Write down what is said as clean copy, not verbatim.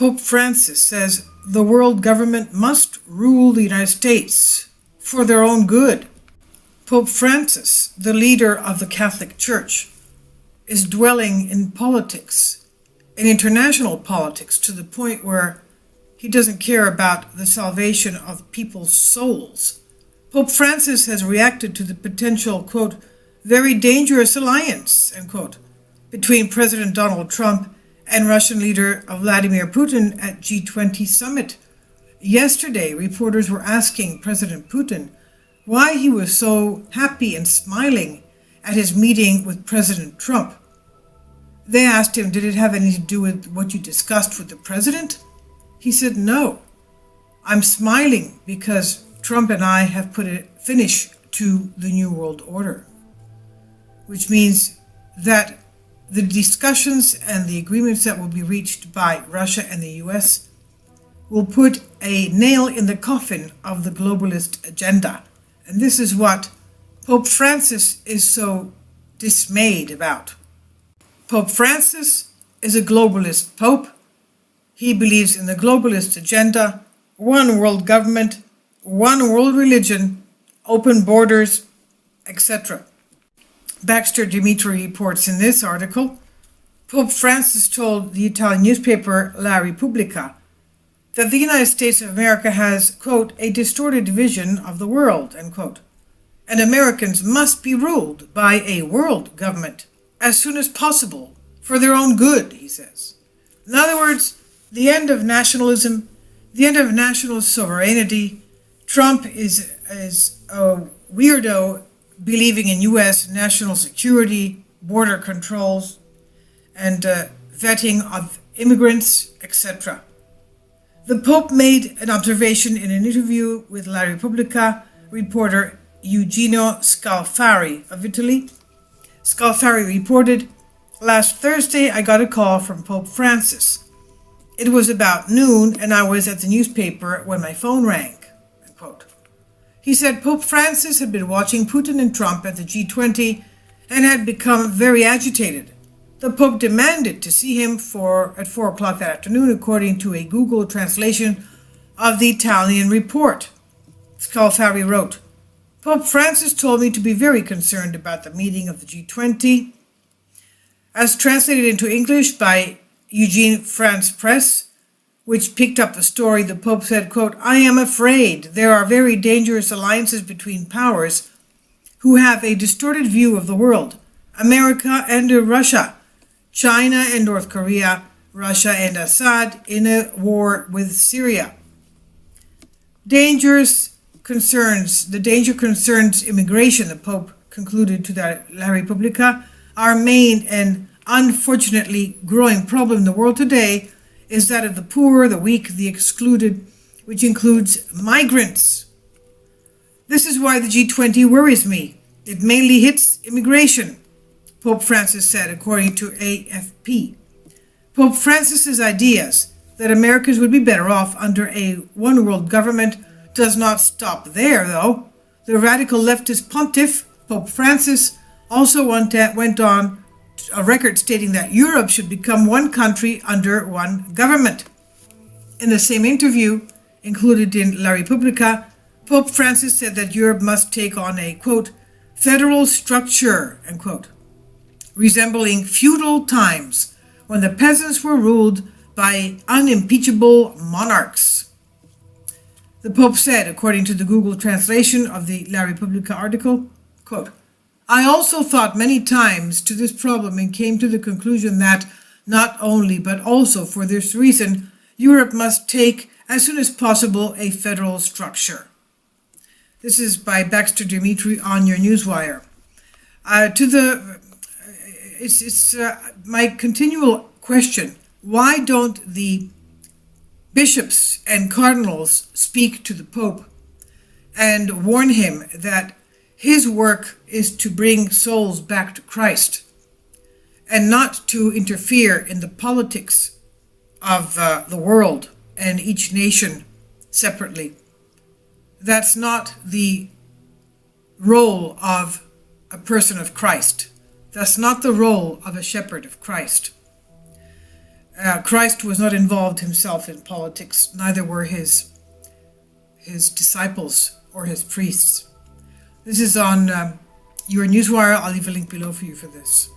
Pope Francis says the world government must rule the United States for their own good. Pope Francis, the leader of the Catholic Church, is dwelling in politics, in international politics, to the point where he doesn't care about the salvation of people's souls. Pope Francis has reacted to the potential, quote, very dangerous alliance, end quote, between President Donald Trump and Russian leader Vladimir Putin at G20 summit. Yesterday, reporters were asking President Putin why he was so happy and smiling at his meeting with President Trump. They asked him, did it have anything to do with what you discussed with the president? He said, no. I'm smiling because Trump and I have put a finish to the New World Order, which means that the discussions and the agreements that will be reached by Russia and the U.S. will put a nail in the coffin of the globalist agenda. And this is what Pope Francis is so dismayed about. Pope Francis is a globalist pope. He believes in the globalist agenda, one world government, one world religion, open borders, etc. Baxter Dimitri reports in this article, Pope Francis told the Italian newspaper La Repubblica that the United States of America has, quote, a distorted vision of the world, end quote, and Americans must be ruled by a world government as soon as possible for their own good, he says. In other words, the end of nationalism, the end of national sovereignty. Trump is a weirdo believing in U.S. national security, border controls, and vetting of immigrants, etc. The Pope made an observation in an interview with La Repubblica reporter Eugenio Scalfari of Italy. Scalfari reported, last Thursday I got a call from Pope Francis. It was about noon and I was at the newspaper when my phone rang, end quote. He said Pope Francis had been watching Putin and Trump at the G20 and had become very agitated. The Pope demanded to see him at 4 o'clock that afternoon, according to a Google translation of the Italian report. Scalfari wrote, Pope Francis told me to be very concerned about the meeting of the G20. As translated into English by Eugene France Press, which picked up the story, the Pope said, quote, I am afraid there are very dangerous alliances between powers who have a distorted view of the world. America and Russia, China and North Korea, Russia and Assad in a war with Syria. The danger concerns immigration, the Pope concluded to the La Repubblica. Our main and unfortunately growing problem in the world today is that of the poor, the weak, the excluded, which includes migrants. This is why the G20 worries me. It mainly hits immigration, Pope Francis said, according to AFP. Pope Francis's ideas that Americans would be better off under a one-world government does not stop there, though. The radical leftist pontiff, Pope Francis, also went on a record stating that Europe should become one country under one government. In the same interview, included in La Repubblica, Pope Francis said that Europe must take on a, quote, federal structure, end quote, resembling feudal times when the peasants were ruled by unimpeachable monarchs. The Pope said, according to the Google translation of the La Repubblica article, quote, I also thought many times to this problem and came to the conclusion that not only but also for this reason, Europe must take as soon as possible a federal structure. This is by Baxter Dimitri on your Newswire. My continual question, why don't the bishops and cardinals speak to the Pope and warn him that his work is to bring souls back to Christ and not to interfere in the politics of the world and each nation separately? That's not the role of a person of Christ. That's not the role of a shepherd of Christ. Christ was not involved himself in politics, neither were his disciples or his priests. This is on your Newswire. I'll leave a link below for you for this.